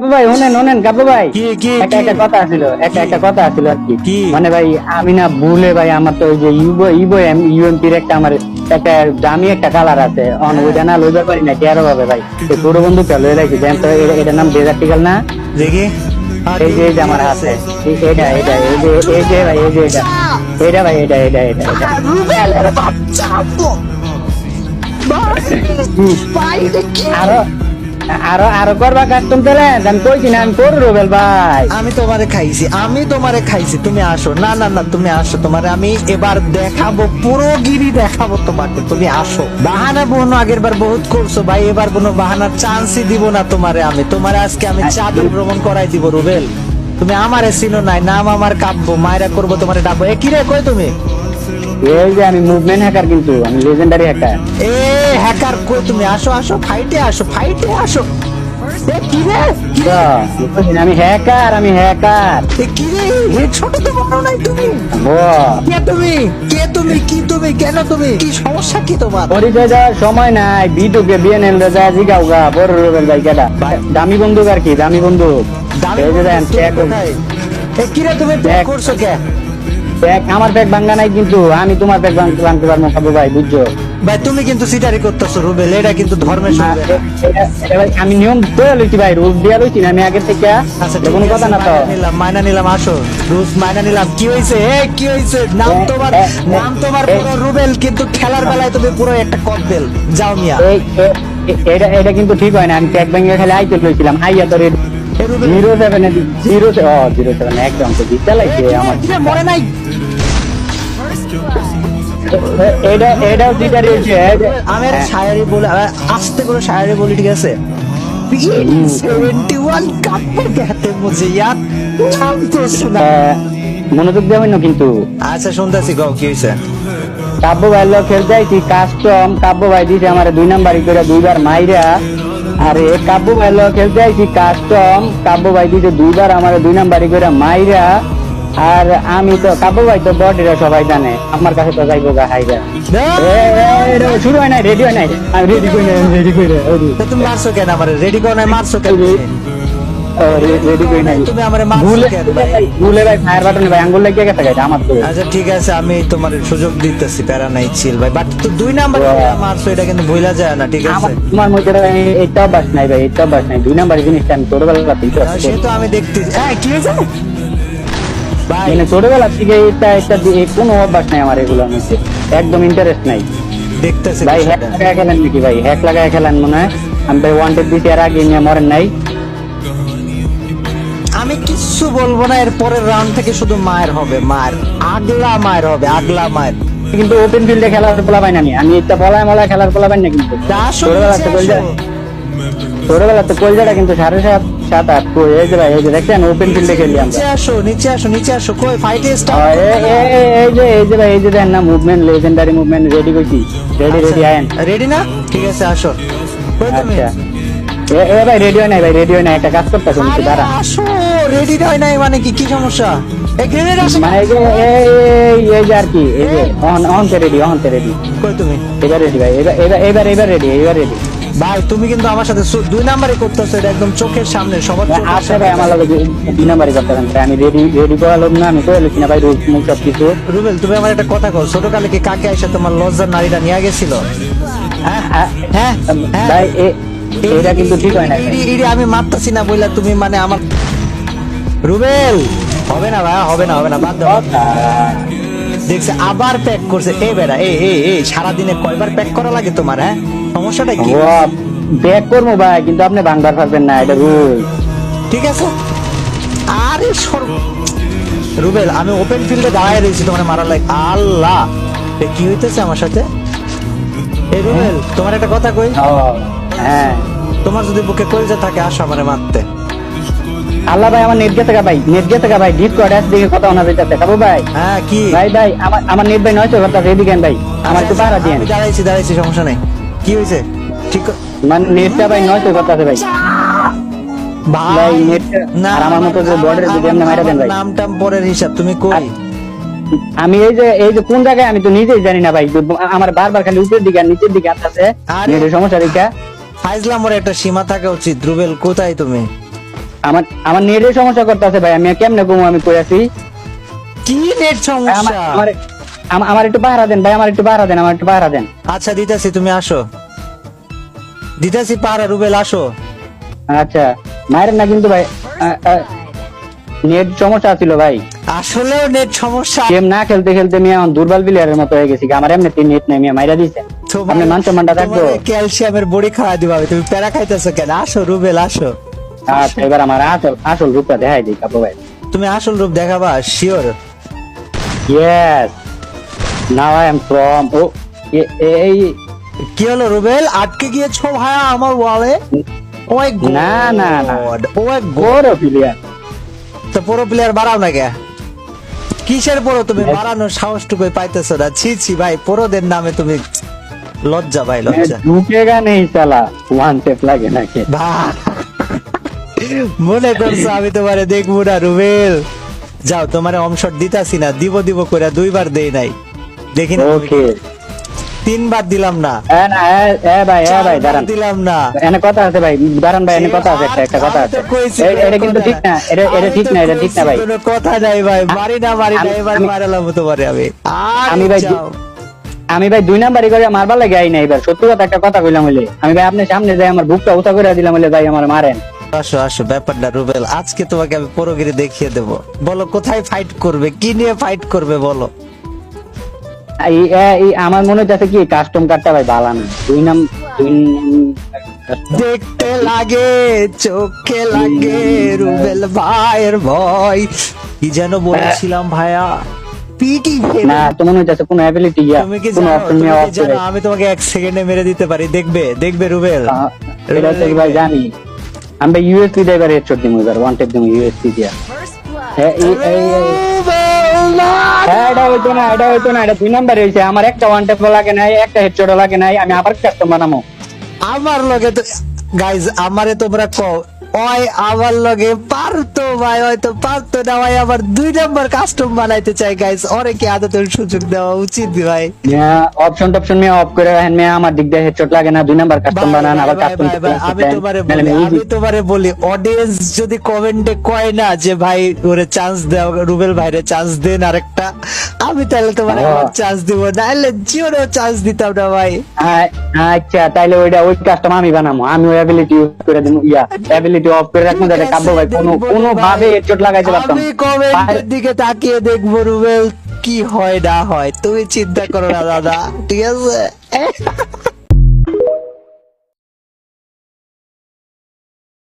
ভাই শুনেন কাবু ভাই, কি কি একটা একটা কথা আছিল আর কি। কি? মানে ভাই আমি না ভুলে ভাই আমার তো ওই যে ইউএমপির একটা আমার একটা দামি একটা কালার আছে ওইটা না লইতে পারি না কেয়ারো ভাবে ভাই। এই ছোট বন্ধু কে লয়ে রাখছি জানেন তো, এটার নাম ডেজার্টিক্যাল না? দেখি এই যে আমার হাতে এটা এই যে ভাই এই যে এটা ভাই এটা আরো আরো আরো করবা কাস্টম তাহলে আমি কইছি না আমি করবো রুবেল ভাই। আমি তোমারে খাইছি তুমি আসো না না না তুমি আসো তোমারে আমি এবার দেখাবো পুরো গিরি দেখাবো তোমাকে তুমি আসো বাহানা বোনো আগের বার বহুত করছো ভাই এবার কোনো বাহানার চান্সই দিব না তোমারে আজকে আমি চাঁদের ভ্রমণ করাই দিব রুবেল তুমি আমারে চিনো নাই নাম আমার কাব্য মায়েরা করবো তোমারে ডাকবো এ কিরে কই তুমি এই যে আমি মুভমেন্ট হ্যাকার, কিন্তু আমি লেজেন্ডারি হ্যাকার। এ হ্যাকার কই তুমি আসো ফাইটে আসো এ কিরে আমি হ্যাকার এ কিরে হে ছোট তো বড় নাই তুমি কে তুমি কেন তুমি কি সমস্যা কি তোমার পরিচয় দেওয়ার সময় নাই, বিটুকে বিএনএল যা জিগাও গা বড় রুবেল ভাই কেডা দামি বন্দুক আর কি, দামি বন্দুক। এই যে দেন এ কিরে তুমি প্যাক করছো কে আমার ব্যাগ ভাঙ্গা নাই, কিন্তু আমি তোমার ব্যাগ ভাঙতে পারবো কাবু ভাই, বুঝছো ভাই তুমি কিন্তু সিটারি করতেছো রুবেল এটা কিন্তু ধর্মের সঙ্গে আমি নিয়ম করে লইছি ভাই, রুল দিয়া লইছি না আমি আগে থেকে। আচ্ছা কোনো কথা না তো, মাইনা নিলাম আসো রুলস মাইনা নিলাম কি হইছে নাম তোমার পুরো রুবেল কিন্তু খেলার বেলায় তুমি পুরো একটা কদবেল যাও মিয়া এটা কিন্তু ঠিক হয় না। আমি ব্যাগ ভাঙ্গা খালি আইতে লইছিলাম, আইয়া তো 0-7 একদম তো জিতে লাগছে আমার মরে নাই এটাও জিতারি হয়েছে। আমি একটা শায়ারি বলে আস্তে করে শায়ারি বলি ঠিক আছে 71 কাপড় कहते मुझे यार नाम तो सुना মনোযোগ দেওয়া হইনো কিন্তু। আচ্ছা শুনতেছি গাও কি হইছে কাব্য ভাই লোক খেলতে আইছি কাস্টম, কাব্য ভাই দিছে আমার 2 নাম্বারই করে 2বার মাইরা। আরে কাব্য ভাই লোক খেলতে আইছি কাস্টম, কাব্য ভাই দিছে 2বার আমার 2 নাম্বারই করে মাইরা। আর আমি তো কাব্য ভাই তো বডিরা সবাই জানে, আমার কাছে তো যাইবো গা হাইরা। শুরু হয় নাই, রেডি হয় নাই, আমি রেডি করি তুমি মারছো কেন আমারে রেডি করো নাই মারছো কেন রেডি করি নাই তুমি আমারে মারছো কেন ভাই ভুলে ভাই ফায়ার বাটনে ভাই আঙ্গুল লেগে গেছে গাইটা আমার তো। আচ্ছা ঠিক আছে আমি তোমার সুযোগ দিতেছি প্যারা নাই চিল ভাই বাট তো 2 নাম্বার মারছো এটা কিন্তু ভুলা যায় না ঠিক আছে তোমার মধ্যে এইটাও বাস নাই ভাই, এইটাও বাস নাই। 2 নাম্বার জিনিসটা আমি ছোটবেলা থেকে সে তো আমি দেখতেছি কি হয়েছে ভাই মানে ছোটবেলা থেকে এটা কোনো অভ্যাস নাই আমার এগুলোর মধ্যে, একদম ইন্টারেস্ট নাই দেখতেছি ভাই। হ্যাক লাগায় খেলেন নাকি ভাই? হ্যাক লাগায় খেলেন মনে হয়। আমি ভাই ওয়ান্টেড দিছি এর আগে নিয়ে মরেন নাই। আমি কিচ্ছু বলবো না এর পরের রাউন্ড থেকে শুধু মায়ের হবে আগলা মায়ের কিন্তু ওপেন ফিল্ডে খেলার পোলা পাই না আমি এটা মলায় খেলার পোলা পাই না কিন্তু। ছোটবেলা তো কলজাটা কিন্তু 7.5-7-8 এই যে ভাই এই যে দেখছেন ওপেন ফিল্ডে খেলি আমরা। নিচে আসো কই ফাইটে স্টার্ট এই যে ভাই এই যে দেন না মুভমেন্ট, লেজেন্ডারি মুভমেন্ট রেডি কইছি, রেডি আয়েন রেডি না ঠিক আছে আসো কই তুমি আচ্ছা ভাই রেডি হয় নাই একটা কাজ করতে শুনছি দাঁড়া আসো রেডি হয় নাই মানে কি সমস্যা এই গ্রেনেড আসে মানে এই যে আর কি এই যে অন তে রেডি কই তুমি এবার রেডি ভাই এবার রেডি ভাই তুমি কিন্তু আমার সাথে 2 নাম্বারে করতেছো এটা একদম চোখের সামনে সবার আসে ভাই আমার লগে 2 নাম্বারই করতে আমি রেডি করালাম না, আমি কইলাম না ভাই রোজ মুখ সব কিছু। রুবেল তুমি আমার একটা কথা কও ছোটকালে কি কাকে আইসা তোমার লজ্জার নারীরা নিয়ে গেছিল হ্যাঁ ভাই এটা কিন্তু ঠিক হয় না। আমি মারতাছি না বইলা তুমি মানে আমার রুবেল হবে না ভাই হবে না বাদ দাও দেখছে আবার প্যাক করছে এই বেড়া এই সারাদিনে কয়বার প্যাক করা লাগে তোমার সমস্যাটা কি ব্যাক করবো ভাই কিন্তু আপনি ভাঙবার পারবেন না, এটা রুল ঠিক আছে। আরে রুবেল আমি ওপেন ফিল্ডে দাঁড়ায় রয়েছি তোমার মারা লাগে আল্লাহ কি হইতেছে আমার সাথে এই রুবেল তোমার একটা কথা কই হ্যাঁ তোমার যদি বুকে কলিজা থাকে আসো আমারে মারতে। আল্লাহ ভাই আমার নেট গেছে ভাই ডিসকর্ড এস দিকে কথা শোনা যাইতেছে কাবু ভাই। হ্যাঁ কি ভাই আমার নেট ভাই 900 কথা এদিকে ভাই আমার একটু পাহারা দিয়েন। দাঁড়াইছি সমস্যা নাই কি হইছে ঠিক মানে নেটটা ভাই 900 কথা আছে ভাই ভাই নেটটা আর আমার মতো যে বর্ডারে যদি আপনি মাইরা দেন ভাই নামটাম পরের হিসাব তুমি কই আমি এই যে কোন জায়গায় আমি তো নিজেই জানি না ভাই, আমার বারবার খালি উপরের দিকে আর নিচের দিকে আসছে নেটের সমস্যা দেখা ফাইজলামোর একটা সীমা থাকা উচিত। রুবেল কোথায় তুমি আমার আমার নেটের সমস্যা করতেছে ভাই, আমি কেমনে ঘুমো, আমি কই আছি। কি নেট সমস্যা? আমার একটু পাহারা দেন ভাই, আমার একটু পাহারা দেন, আমার একটু পাহারা দেন। আচ্ছা দিতেছি, তুমি আসো, দিতেছি পাহারা। রুবেল আসো। আচ্ছা মায়ের না কিন্তু ভাই, নেট সমস্যা ছিল ভাই। আসলেও নেট সমস্যা। গেম না খেলতে খেলতে আমি এখন দুর্বল প্লেয়ারের মতো হয়ে গেছি, আমার এমনিতে নেট নাই, আমি মাইরা দিছে। আপনি মান সম্মানটা থাকবো। ক্যালসিয়ামের বড়ি খাওয়া দিবা, তুমি প্যারা খাইতেছো কেন? আসো রুবেল আসো। আচ্ছা এবার আমার আসল রূপটা দেখাই দিই কাপু ভাই। তুমি আসল রূপ দেখাবা? Sure? Yes, now I am from. ও এই কি হলো রুবেল, আটকে গিয়েছো ভাইয়া আমার ওয়ালে? ও মাই গড, না, না, না। ও মাই গড। বড় প্লেয়ার। তো পুরো প্লেয়ার বাড়াও না কে? কিসের পুরো? তুমি বাড়ানোর সাহসটুকু পাইতেছো না। ছি ছি ভাই, পুরোদের নামে তুমি, লজ্জা ভাই লজ্জা। ঢুকেগা নেই সালা, ওয়ান টেপ লাগে নাকি? ভাই মনে করছো আমি তোমারে দেখবো না রুবেল? যাও, তোমারে অমশট দিতাছি না, দিব দিব করে দুইবার দেই নাই, দেখি না তুমি? ওকে, 3বার দিলাম না, না ভাই, ভাই 4বার দাঁড়ান, দিলাম না। এনে কথা আছে ভাই, দাঁড়ান ভাই, এনে কথা আছে, একটা কথা আমি আছে। তো কইছি এটা কিন্তু ঠিক না, এটা ঠিক না, এটা ঠিক না ভাই। কোনো কথা নাই ভাই, মারি না এবার মারালাম তোমারে আমি। আমি ভাই আমি ভাই 2 নাম্বারই করে মারবার লাগে আই না এবার, সত্যি কথা একটা কথা কইলাম হইলে, আমি ভাই আপনার সামনে যাই আমার বুকটা উঁচা করে দিলাম হইলে ভাই আমার মারেন। আসো আসো, ব্যাপারটা রুবেল, আজকে তোমাকে আমি পুরোগিরি দেখিয়ে দেবো। বলো কোথায় ফাইট করবে, কি নিয়ে ফাইট করবে বলো? আমার মনে হচ্ছে কি কাস্টম কার্ডটা ভাই ভালো না, 2 নাম্বার দেখতে লাগে চোখে লাগে রুবেল ভাইয়ের ভয়। কি যেন বলেছিলাম ভাইয়া? পিটি না, তো মনে হচ্ছে কোন অ্যাবিলিটি তুমি কি কোন জানো, অপশন তুমি নিয়ে কি অফ করে। জানো আমি তোমাকে 1 সেকেন্ডে মেরে দিতে পারি, দেখবে দেখবে রুবেল। এটা তো ভাই জানি, আমি ভাই ইউএসপি দিয়ে এবার হেডশট দিমু, এবার ওয়ান টেপ দিমু ইউএসপি দিয়া। এটা হইতো না, এটা 2 নাম্বার হইছে, আমার একটা ওয়ান টেপ লাগে নাই, একটা হেডশট লাগে নাই, আমি আবার কাস্টম বানামু। আমার লগে তো গাইজ, আমারে তোমরা কও ওই আমার লগে পারতো ভাই, হয়তো পারতো না ভাই, আবার 2 নাম্বার কাস্টম বানাইতে চাই গাইজ। ওরে কি আদতের সুযোগ দেওয়া উচিত ভাই? অপশন টপশন নিয়ে অফ করে রাখেন, আমার দিক দিয়ে হেডশট লাগে না, 2 নাম্বার কাস্টম বানান, আবার কাস্টম। আমি তোমারে বলি, অডিয়েন্স যদি কমেন্টে কয় না যে ভাই ওরে চান্স দাও, রুবেল ভাইরে চান্স দেন আরেকটা, আমি তাহলে তোমারে চান্স দিব, নাহলে জিওরেও চান্স দিতাম না ভাই। আচ্ছা তাইলে ওই কাস্টম আমি বানামু, আমি ওই অ্যাবিলিটি ইউজ করে দিমু, অ্যাবিলিটি অফ করে রাখবো যাতে কাব্য ভাই কোনো ভাবে হেডশট লাগাইতে পারতাম। আমি কমেন্টের দিকে তাকিয়ে দেখবো রুবেল কি হয় না হয়, তুমি চিন্তা করো না দাদা, ঠিক আছে?